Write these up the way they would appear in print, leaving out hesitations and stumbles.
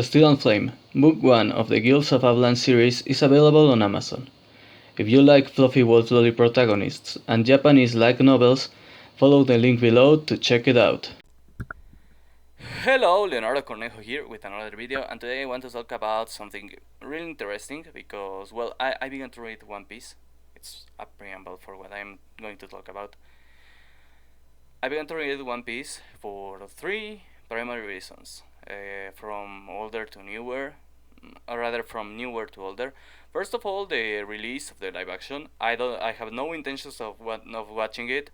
Steel and Flame, Book 1 of the Guilds of Avlaan series is available on Amazon. If you like fluffy world-lolly protagonists and Japanese light novels, follow the link below to check it out. Hello, Leonardo Cornejo here with another video, and today I want to talk about something really interesting because, well, I began to read One Piece. It's a preamble for what I'm going to talk about. I began to read One Piece for three primary reasons. From older to newer, or rather from newer to older. First of all, the release of the live action. I have no intentions of watching it.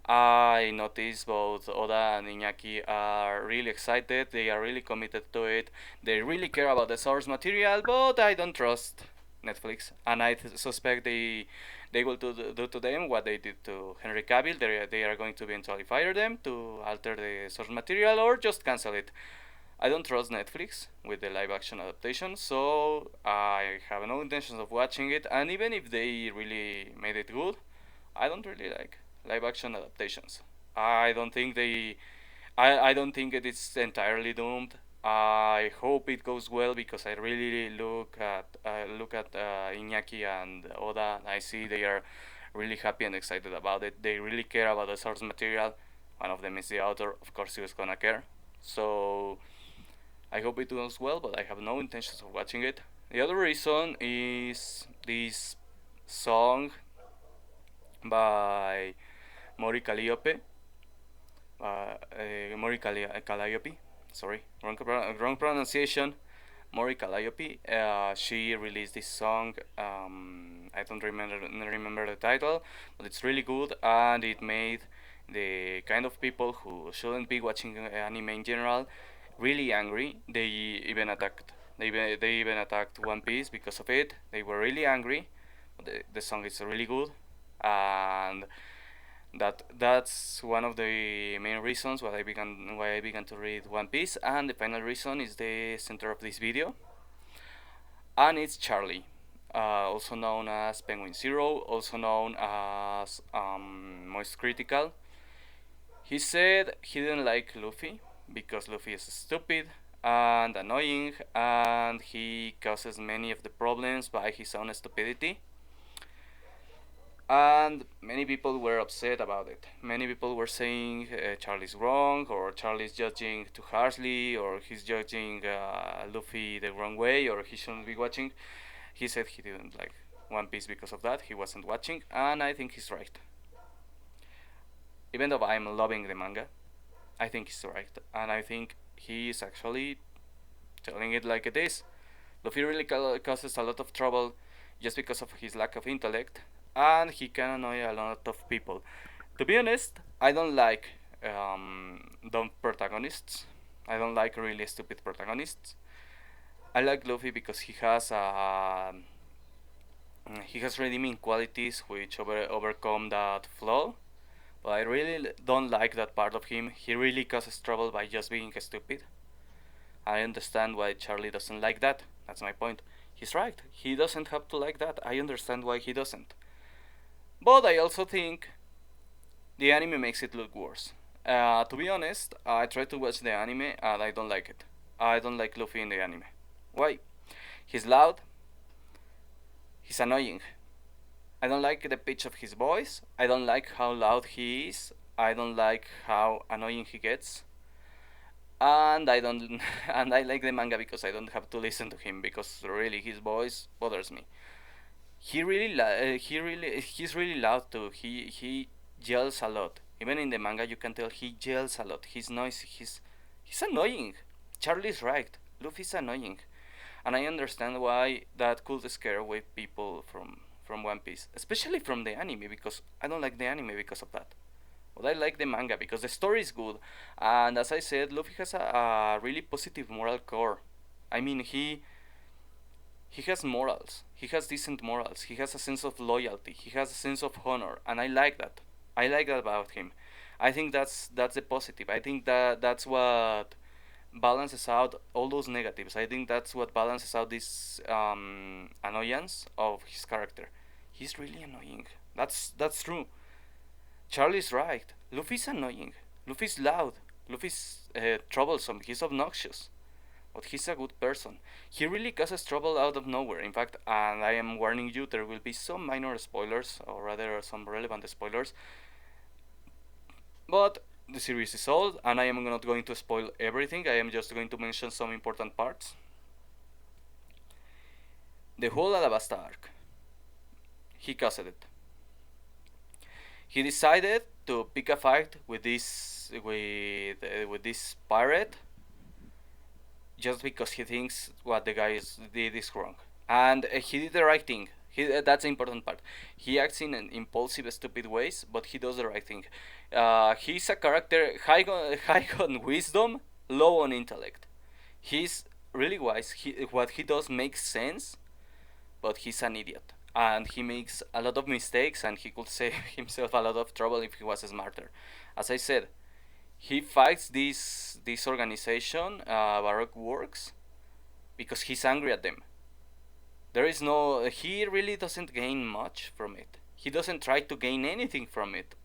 I noticed both Oda and Iñaki are really excited. They are really committed to it. They really care about the source material, but I don't trust Netflix, and I suspect they will do to them what they did to Henry Cavill. They are going to eventually fire them to alter the source material or just cancel it. I don't trust Netflix with the live action adaptation, so I have no intentions of watching it. And even if they really made it good, I don't really like live action adaptations. I don't think I don't think it is entirely doomed. I hope it goes well because I really look at Iñaki and Oda. I see they are really happy and excited about it. They really care about the source material. One of them is the author. Of course, he was gonna care. So I hope it does well, but I have no intentions of watching it. The other reason is this song by Mori Calliope. Calliope. Sorry, wrong pronunciation. Mori Calliope. She released this song. I don't remember the title, but it's really good, and it made the kind of people who shouldn't be watching anime in general really angry. They even attacked. They even attacked One Piece because of it. They were really angry. The song is really good, and that's one of the main reasons why I began to read One Piece. And the final reason is the center of this video, and it's Charlie, also known as Penguin Zero, also known as Moist Critical. He said he didn't like Luffy because Luffy is stupid and annoying, and he causes many of the problems by his own stupidity. And many people were upset about it. Many people were saying Charlie's wrong, or Charlie's judging too harshly, or he's judging Luffy the wrong way, or he shouldn't be watching. He said he didn't like One Piece because of that. He wasn't watching, and I think he's right. Even though I'm loving the manga, I think he's right, and I think he is actually telling it like it is. Luffy really causes a lot of trouble just because of his lack of intellect, and he can annoy a lot of people. To be honest, I don't like dumb protagonists. I don't like really stupid protagonists. I like Luffy because he has redeeming qualities which overcome that flaw. But I really don't like that part of him. He really causes trouble by just being stupid. I understand why Charlie doesn't like that. That's my point. He's right. He doesn't have to like that. I understand why he doesn't. But I also think the anime makes it look worse. To be honest, I tried to watch the anime and I don't like it. I don't like Luffy in the anime. Why? He's loud. He's annoying. I don't like the pitch of his voice. I don't like how loud he is. I don't like how annoying he gets. And I don't and I like the manga because I don't have to listen to him, because really his voice bothers me. He's really loud too. He yells a lot. Even in the manga you can tell he yells a lot. He's noisy. He's annoying. Charlie's right. Luffy's annoying. And I understand why that could scare away people from One Piece, especially from the anime, because I don't like the anime because of that. But I like the manga because the story is good, and as I said, Luffy has a really positive moral core. I mean, he has morals. He has decent morals. He has a sense of loyalty. He has a sense of honor, and I like that. I like that about him. I think that's the positive. I think that's what balances out all those negatives. I think that's what balances out this annoyance of his character. He's really annoying. That's true. Charlie's right. Luffy's annoying. Luffy's loud. Luffy's troublesome. He's obnoxious. but he's a good person. He really causes trouble out of nowhere. In fact, and I am warning you, there will be some minor spoilers, or rather some relevant spoilers. But the series is old, and I am not going to spoil everything. I am just going to mention some important parts. The whole Alabasta arc, he caused it. He decided to pick a fight with this pirate just because he thinks what the guy did is wrong, and he did the right thing. That's the important part. He acts in an impulsive, stupid ways, but he does the right thing. He's a character high on wisdom, low on intellect. He's really wise. What he does makes sense, but he's an idiot, and he makes a lot of mistakes, and he could save himself a lot of trouble if he was smarter. As I said, he fights this organization, Baroque Works, because he's angry at them. There is no. He really doesn't gain much from it. He doesn't try to gain anything from it.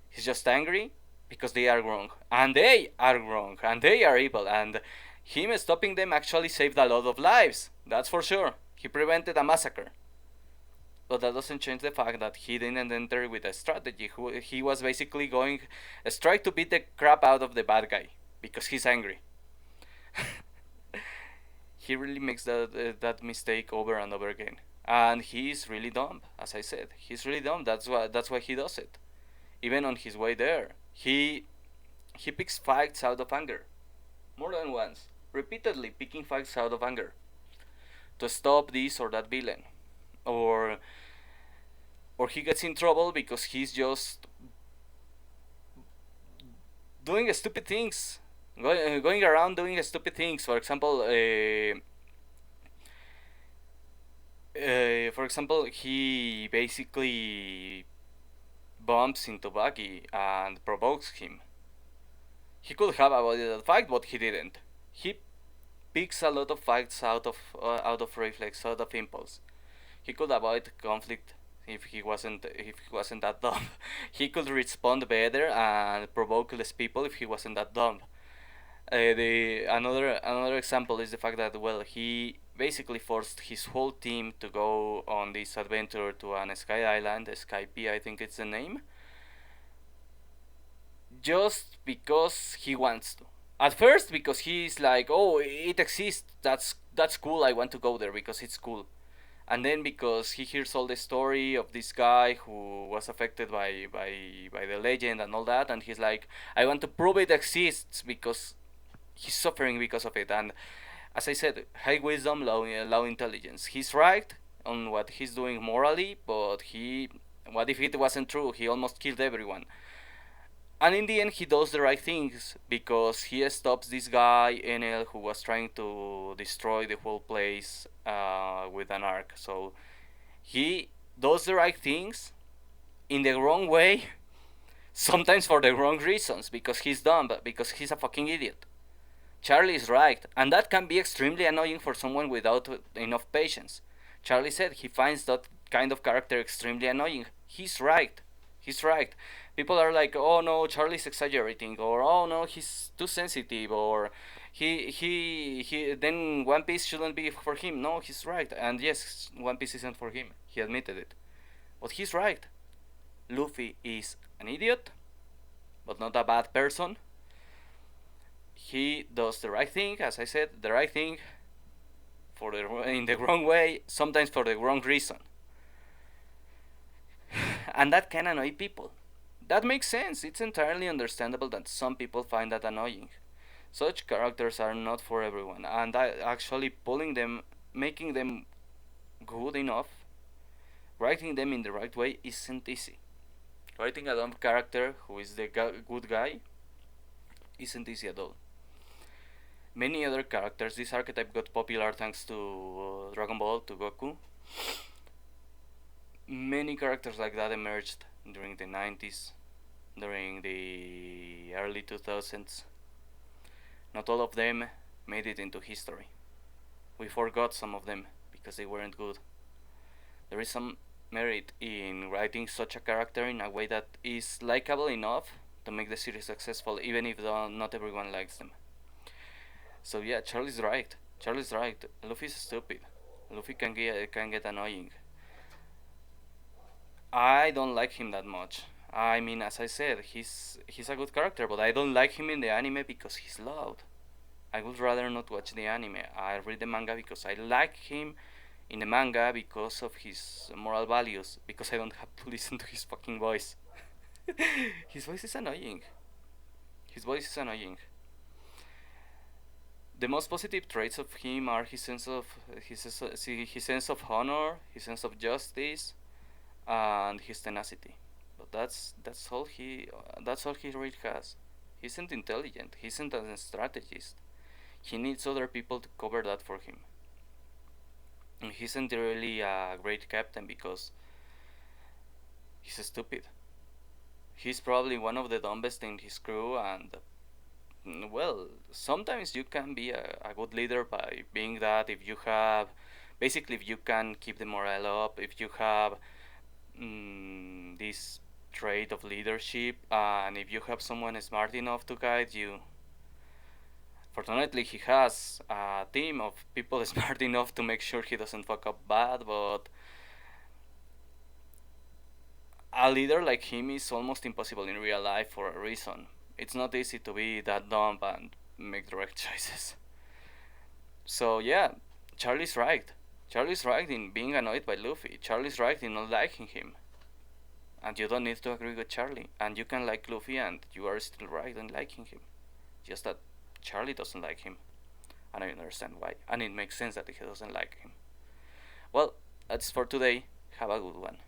He's just angry because they are wrong, and they are wrong, and they are evil, and him stopping them actually saved a lot of lives. That's for sure. He prevented a massacre. But that doesn't change the fact that he didn't enter with a strategy. He was basically going try to beat the crap out of the bad guy because he's angry. He really makes that mistake over and over again, and he's really dumb. As I said, he's really dumb. That's why he does it. Even on his way there, he picks fights out of anger, more than once, repeatedly picking fights out of anger to stop this or that villain, or he gets in trouble because he's just doing stupid things, going around doing stupid things. For example, he basically bumps into Buggy and provokes him. He could have avoided that fight, but he didn't. He picks a lot of fights out of reflex, out of impulse. He could avoid conflict if he wasn't that dumb. He could respond better and provoke less people if he wasn't that dumb. The another example is the fact that, well, he basically forced his whole team to go on this adventure to an sky island, Sky P, I think it's the name, just because he wants to. At first, because he's like, oh, it exists. That's cool. I want to go there because it's cool. And then because he hears all the story of this guy who was affected by the legend and all that, and he's like, I want to prove it exists because he's suffering because of it. And as I said, high wisdom, low intelligence. He's right on what he's doing morally, but what if it wasn't true? He almost killed everyone. And in the end, he does the right things because he stops this guy Enel who was trying to destroy the whole place with an arc. So he does the right things in the wrong way, sometimes for the wrong reasons, because he's dumb, because he's a fucking idiot. Charlie is right, and that can be extremely annoying for someone without enough patience. Charlie said he finds that kind of character extremely annoying. He's right. He's right. People are like, oh no, Charlie's exaggerating, or oh no, he's too sensitive, or he then One Piece shouldn't be for him. No, he's right. And yes, One Piece isn't for him. He admitted it. But he's right. Luffy is an idiot, but not a bad person. He does the right thing, as I said, the right thing in the wrong way, sometimes for the wrong reason. And that can annoy people. That makes sense. It's entirely understandable that some people find that annoying. Such characters are not for everyone, and actually pulling them, making them good enough, writing them in the right way isn't easy. Writing a dumb character who is the good guy isn't easy at all. Many other characters, this archetype got popular thanks to Dragon Ball, to Goku. Many characters like that emerged during the 90s, during the early 2000s. Not all of them made it into history. We forgot some of them because they weren't good. There is some merit in writing such a character in a way that is likable enough to make the series successful, even if not everyone likes them. So yeah, Charlie's right. Charlie's right. Luffy's stupid. Luffy can get annoying. I don't like him that much. I mean, as I said, he's a good character, but I don't like him in the anime because he's loud. I would rather not watch the anime. I read the manga because I like him in the manga because of his moral values, because I don't have to listen to his fucking voice. His voice is annoying. His voice is annoying. The most positive traits of him are his sense of honor, his sense of justice, and his tenacity. But that's all he really has. He isn't intelligent. He isn't a strategist. He needs other people to cover that for him. And he isn't really a great captain because he's stupid. He's probably one of the dumbest in his crew, and well, sometimes you can be a good leader by being that if you have, basically, if you can keep the morale up, if you have this trait of leadership, and if you have someone smart enough to guide you. Fortunately, he has a team of people smart enough to make sure he doesn't fuck up bad, but a leader like him is almost impossible in real life for a reason. It's not easy to be that dumb and make the right choices. So yeah, Charlie's right. Charlie's right in being annoyed by Luffy. Charlie's right in not liking him. And you don't need to agree with Charlie. And you can like Luffy and you are still right in liking him. Just that Charlie doesn't like him. And I understand why. And it makes sense that he doesn't like him. Well, that's for today. Have a good one.